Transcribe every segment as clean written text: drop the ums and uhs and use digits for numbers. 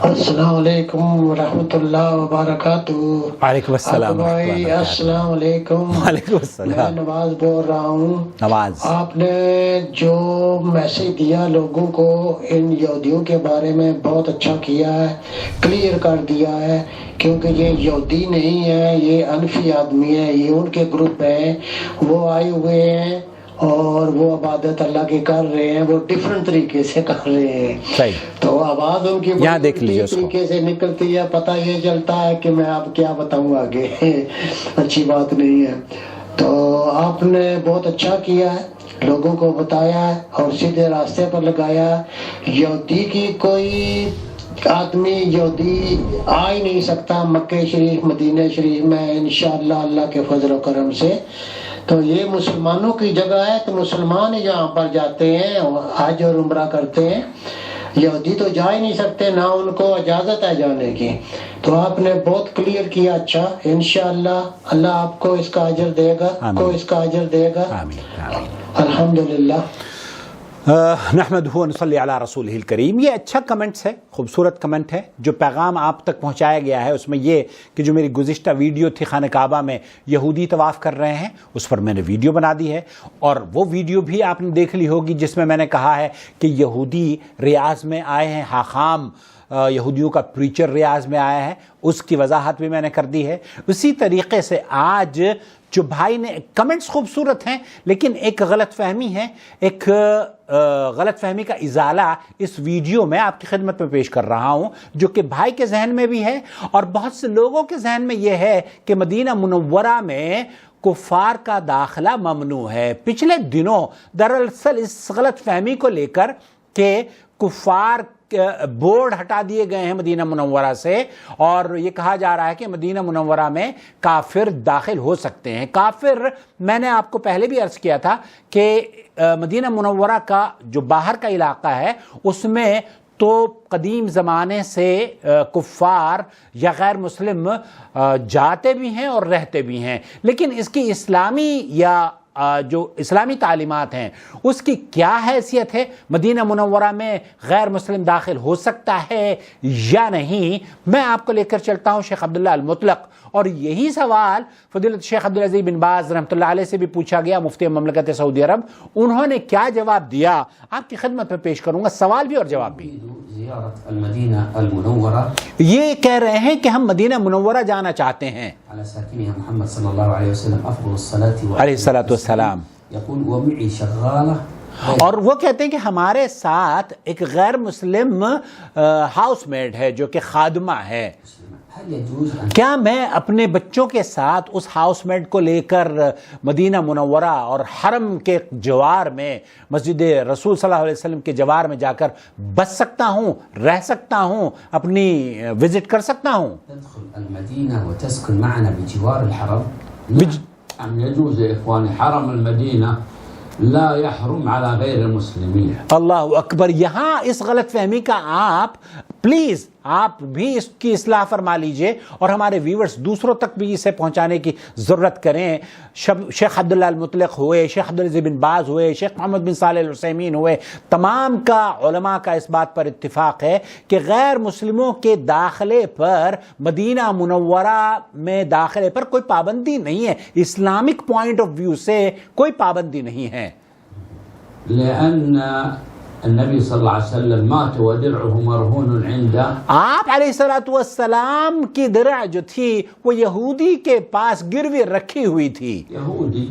السلام علیکم ورحمۃ اللہ وبرکاتہ۔ وعلیکم السلام بھائی السلام علیکم۔ وعلیکم السلام۔ میں نواز بول رہا ہوں۔ نواز، آپ نے جو میسج دیا لوگوں کو ان یہودیوں کے بارے میں بہت اچھا کیا ہے، کلیئر کر دیا ہے، کیونکہ یہ یہودی نہیں ہے، یہ انفی آدمی ہے، یہ ان کے گروپ ہیں، وہ آئے ہوئے ہیں اور وہ عبادت اللہ کی کر رہے ہیں، وہ ڈفرنٹ طریقے سے کر رہے ہیں۔ صحیح، تو آواز ان کی یہاں دیکھ لیجیے اس کو، طریقے سے نکلتی ہے، پتہ یہ چلتا ہے کہ میں آپ کیا بتاؤں آگے، اچھی بات نہیں ہے۔ تو آپ نے بہت اچھا کیا ہے، لوگوں کو بتایا ہے اور سیدھے راستے پر لگایا ہے۔ یہودی کی کوئی آدمی یہودی آ ہی نہیں سکتا مکہ شریف مدینہ شریف میں انشاءاللہ اللہ کے فضل و کرم سے۔ تو یہ مسلمانوں کی جگہ ہے، تو مسلمان ہی یہاں پر جاتے ہیں، حج اور عمرہ کرتے ہیں، یہودی تو جا ہی نہیں سکتے، نہ ان کو اجازت ہے جانے کی۔ تو آپ نے بہت کلیئر کیا، اچھا، انشاءاللہ اللہ آپ کو اس کا اجر دے گا، کو اس کا اجر دے گا، الحمدللہ۔ نحمدہ و نصلی علی رسولہ الکریم۔ یہ اچھا کمنٹس ہے، خوبصورت کمنٹ ہے، جو پیغام آپ تک پہنچایا گیا ہے اس میں یہ کہ جو میری گزشتہ ویڈیو تھی خانہ کعبہ میں یہودی طواف کر رہے ہیں، اس پر میں نے ویڈیو بنا دی ہے، اور وہ ویڈیو بھی آپ نے دیکھ لی ہوگی جس میں نے کہا ہے کہ یہودی ریاض میں آئے ہیں، حاخام یہودیوں کا پریچر ریاض میں آیا ہے، اس کی وضاحت بھی میں نے کر دی ہے۔ اسی طریقے سے آج جو بھائی نے کمنٹس خوبصورت ہیں، لیکن ایک غلط فہمی ہے، ایک غلط فہمی کا ازالہ اس ویڈیو میں آپ کی خدمت میں پیش کر رہا ہوں، جو کہ بھائی کے ذہن میں بھی ہے اور بہت سے لوگوں کے ذہن میں یہ ہے کہ مدینہ منورہ میں کفار کا داخلہ ممنوع ہے۔ پچھلے دنوں دراصل اس غلط فہمی کو لے کر کہ کفار بورڈ ہٹا دیے گئے ہیں مدینہ منورہ سے، اور یہ کہا جا رہا ہے کہ مدینہ منورہ میں کافر داخل ہو سکتے ہیں۔ کافر، میں نے آپ کو پہلے بھی عرض کیا تھا کہ مدینہ منورہ کا جو باہر کا علاقہ ہے اس میں تو قدیم زمانے سے کفار یا غیر مسلم جاتے بھی ہیں اور رہتے بھی ہیں، لیکن اس کی اسلامی یا جو اسلامی تعلیمات ہیں اس کی کیا حیثیت ہے؟ مدینہ منورہ میں غیر مسلم داخل ہو سکتا ہے یا نہیں؟ میں آپ کو لے کر چلتا ہوں شیخ عبداللہ المطلق، اور یہی سوال فضیلت شیخ عبدالعزیز بن باز رحمۃ اللہ علیہ سے بھی پوچھا گیا، مفتی مملکت سعودی عرب۔ انہوں نے کیا جواب دیا آپ کی خدمت میں پیش کروں گا، سوال بھی اور جواب بھی۔ المدینہ المنورہ، یہ کہہ رہے ہیں کہ ہم مدینہ منورہ جانا چاہتے ہیں، علی ساکنہ محمد صلی اللہ علیہ وسلم افضل الصلاۃ علیہ الصلاۃ والسلام، یقول ومعی شغالہ، اور وہ کہتے ہیں کہ ہمارے ساتھ ایک غیر مسلم ہاؤس میڈ ہے جو کہ خادمہ ہے، کیا میں اپنے بچوں کے ساتھ اس ہاؤس میڈ کو لے کر مدینہ منورہ اور حرم کے جوار میں مسجد رسول صلی اللہ علیہ وسلم کے جوار میں جا کر بس سکتا ہوں، رہ سکتا ہوں، اپنی وزٹ کر سکتا ہوں؟ تدخل المدینہ وتسكن معنا بجوار الحرم؟ نعم يجوز يا إخواني، حرم المدينة لا يحرم على غير المسلمين۔ اللہ اکبر۔ یہاں اس غلط فہمی کا آپ پلیز آپ بھی اس کی اصلاح فرما لیجئے، اور ہمارے ویورز دوسروں تک بھی اسے پہنچانے کی ضرورت کریں۔ شیخ عبداللہ المطلق ہوئے، شیخ عبدالعزیز بن باز ہوئے، شیخ محمد بن صالح العثیمین ہوئے، تمام کا علماء کا اس بات پر اتفاق ہے کہ غیر مسلموں کے داخلے پر، مدینہ منورہ میں داخلے پر کوئی پابندی نہیں ہے، اسلامک پوائنٹ آف ویو سے کوئی پابندی نہیں ہے، لأن النبي صلى الله عليه وسلم مات ودرعه مرهون عنده۔ آپ علیہ الصلوۃ والسلام کی درع جو تھی وہ یہودی کے پاس گروی رکھی ہوئی تھی، يهودي،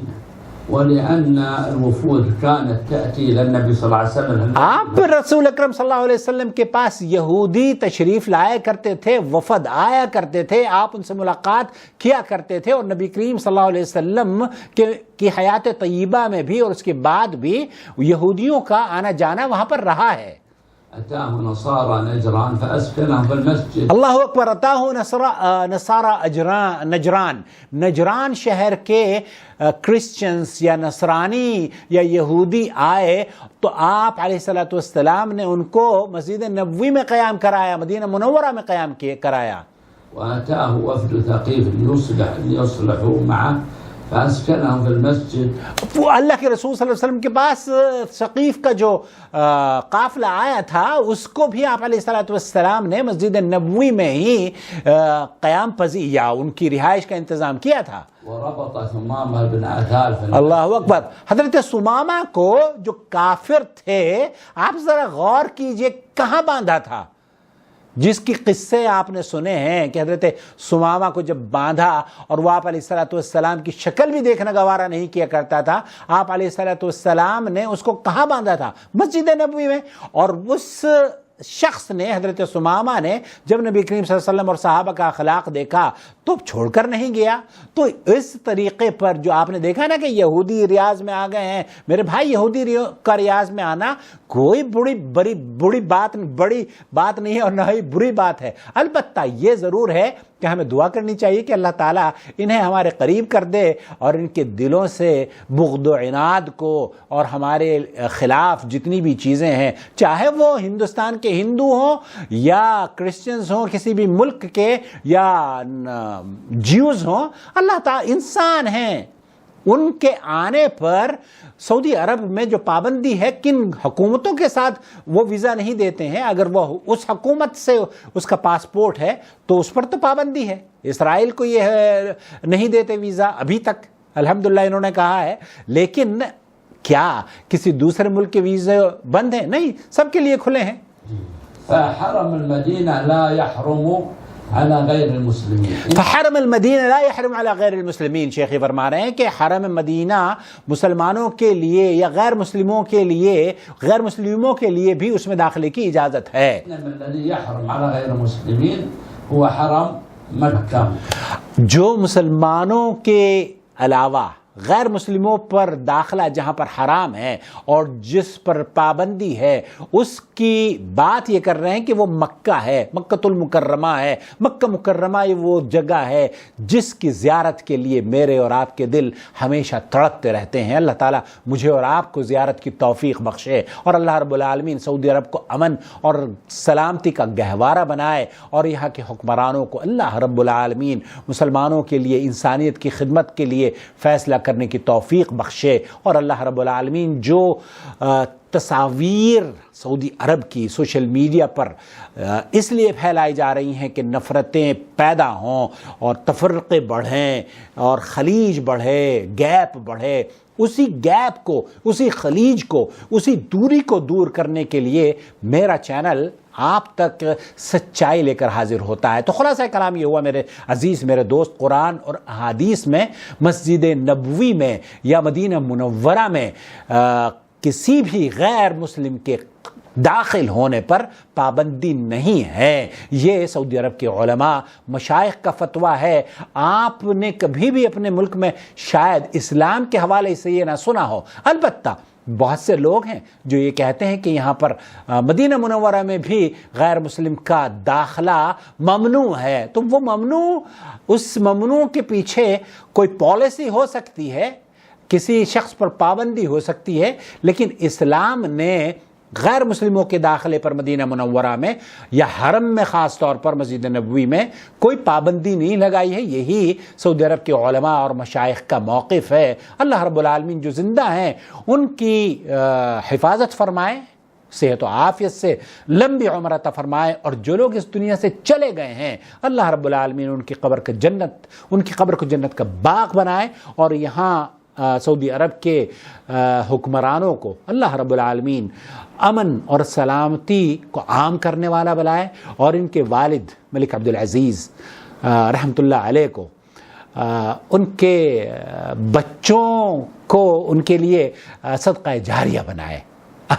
ولأن الوفود كانت تأتي إلى النبي صلى الله عليه وسلم۔ آپ رسول اکرم صلی اللہ علیہ وسلم کے پاس یہودی تشریف لایا کرتے تھے، وفد آیا کرتے تھے، آپ ان سے ملاقات کیا کرتے تھے، اور نبی کریم صلی اللہ علیہ وسلم کی حیات طیبہ میں بھی اور اس کے بعد بھی یہودیوں کا آنا جانا وہاں پر رہا ہے۔ أتاه نصارى نجران فأسكنهم في المسجد۔ اللہ اکبر۔ اتاہ نصارى نجران، نجران شہر کے کرسچنز یا نصرانی یا یہودی آئے تو آپ علیہ الصلوۃ والسلام نے ان کو مسجد نبوی میں قیام کرایا، مدینہ منورہ میں قیام کرایا۔ وأتاه وفد ثقيف ليصلحوا معه فأسكنهم في المسجد. وہ اللہ کے رسول صلی اللہ علیہ وسلم کے پاس ثقیف کا جو قافلہ آیا تھا اس کو بھی آپ علیہ الصلوۃ والسلام نے مسجد نبوی میں ہی قیام پذیر یا ان کی رہائش کا انتظام کیا تھا. وربط ثمامة بن عثال في المسجد. اللہ اکبر. حضرت ثمامہ کو جو کافر تھے آپ ذرا غور کیجئے کہاں باندھا تھا، جس کی قصے آپ نے سنے ہیں کہ حضرت ثمامہ کو جب باندھا اور وہ آپ علیہ الصلوۃ والسلام کی شکل بھی دیکھنا گوارا نہیں کیا کرتا تھا، آپ علیہ الصلوۃ والسلام نے اس کو کہاں باندھا تھا؟ مسجد نبوی میں. اور اس شخص نے، حضرت ثمامہ نے، جب نبی کریم صلی اللہ علیہ وسلم اور صحابہ کا اخلاق دیکھا تو چھوڑ کر نہیں گیا. تو اس طریقے پر جو آپ نے دیکھا نا کہ یہودی ریاض میں آ گئے ہیں، میرے بھائی یہودی کا ریاض میں آنا کوئی بڑی بات نہیں ہے اور نہ ہی بری بات ہے. البتہ یہ ضرور ہے کہ ہمیں دعا کرنی چاہیے کہ اللہ تعالیٰ انہیں ہمارے قریب کر دے اور ان کے دلوں سے بغض و عناد کو اور ہمارے خلاف جتنی بھی چیزیں ہیں، چاہے وہ ہندوستان کے ہندو ہوں یا کرسچنز ہوں کسی بھی ملک کے یا جیوز ہوں، اللہ تعالیٰ انسان ہیں. ان کے آنے پر سعودی عرب میں جو پابندی ہے، کن حکومتوں کے ساتھ وہ ویزا نہیں دیتے ہیں، اگر وہ اس حکومت سے اس کا پاسپورٹ ہے تو اس پر تو پابندی ہے. اسرائیل کو یہ نہیں دیتے ویزا ابھی تک، الحمدللہ انہوں نے کہا ہے. لیکن کیا کسی دوسرے ملک کے ویزے بند ہیں؟ نہیں، سب کے لیے کھلے ہیں. فحرم المدینہ لا يحرم على غیر المسلمین. فحرم المدینہ لا يحرم على غیر المسلمین. شیخی فرما رہے ہیں کہ حرم مدینہ مسلمانوں کے لیے یا غیر مسلموں کے لیے بھی اس میں داخلے کی اجازت ہے. الذي يحرم على غیر المسلمین هو حرم مکہ. جو مسلمانوں کے علاوہ غیر مسلموں پر داخلہ جہاں پر حرام ہے اور جس پر پابندی ہے، اس کی بات یہ کر رہے ہیں کہ وہ مکہ ہے، مکہ المکرمہ ہے. مکہ مکرمہ یہ وہ جگہ ہے جس کی زیارت کے لیے میرے اور آپ کے دل ہمیشہ تڑپتے رہتے ہیں. اللہ تعالیٰ مجھے اور آپ کو زیارت کی توفیق بخشے اور اللہ رب العالمین سعودی عرب کو امن اور سلامتی کا گہوارہ بنائے اور یہاں کے حکمرانوں کو اللہ رب العالمین مسلمانوں کے لیے انسانیت کی خدمت کے لیے فیصلہ کرنے کی توفیق بخشے. اور اللہ رب العالمین جو تصاویر سعودی عرب کی سوشل میڈیا پر اس لیے پھیلائی جا رہی ہیں کہ نفرتیں پیدا ہوں اور تفرقے بڑھیں اور خلیج بڑھے، گیپ بڑھے، اسی گیپ کو، اسی خلیج کو، اسی دوری کو دور کرنے کے لیے میرا چینل آپ تک سچائی لے کر حاضر ہوتا ہے. تو خلاصہ کلام یہ ہوا میرے عزیز، میرے دوست، قرآن اور احادیث میں مسجد نبوی میں یا مدینہ منورہ میں کسی بھی غیر مسلم کے داخل ہونے پر پابندی نہیں ہے. یہ سعودی عرب کے علماء مشائخ کا فتویٰ ہے. آپ نے کبھی بھی اپنے ملک میں شاید اسلام کے حوالے سے یہ نہ سنا ہو. البتہ بہت سے لوگ ہیں جو یہ کہتے ہیں کہ یہاں پر مدینہ منورہ میں بھی غیر مسلم کا داخلہ ممنوع ہے. تو وہ ممنوع، اس ممنوع کے پیچھے کوئی پالیسی ہو سکتی ہے، کسی شخص پر پابندی ہو سکتی ہے، لیکن اسلام نے غیر مسلموں کے داخلے پر مدینہ منورہ میں یا حرم میں خاص طور پر مسجد نبوی میں کوئی پابندی نہیں لگائی ہے. یہی سعودی عرب کے علماء اور مشائخ کا موقف ہے. اللہ رب العالمین جو زندہ ہیں ان کی حفاظت فرمائے، صحت و عافیت سے لمبی عمر عطا فرمائے، اور جو لوگ اس دنیا سے چلے گئے ہیں اللہ رب العالمین ان کی قبر کو جنت کا باغ بنائے، اور یہاں سعودی عرب کے حکمرانوں کو اللہ رب العالمین امن اور سلامتی کو عام کرنے والا بنائے، اور ان کے والد ملک عبدالعزیز رحمۃ اللہ علیہ کو، ان کے بچوں کو ان کے لیے صدقہ جاریہ بنائے.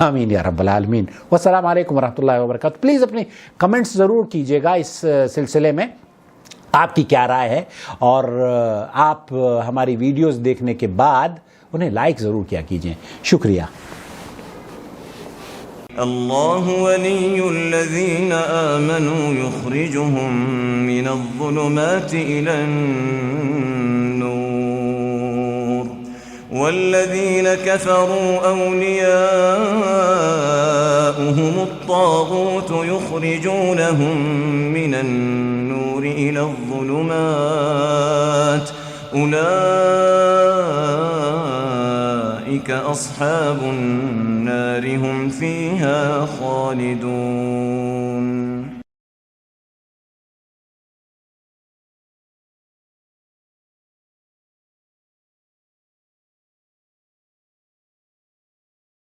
آمین یا رب العالمین. والسلام علیکم ورحمۃ اللہ وبرکاتہ. پلیز اپنی کمنٹس ضرور کیجیے گا اس سلسلے میں، آپ کی کیا رائے ہے، اور آپ ہماری ویڈیوز دیکھنے کے بعد انہیں لائک ضرور کیا کیجئے. شکریہ. اللہ ولی الذین آمنوا یخرجهم من الظلمات إلى النور والذین كفروا أولیاؤهم الطاغوت یخرجونهم من النور إلى الظلمات أولئك أصحاب النار هم فيها خالدون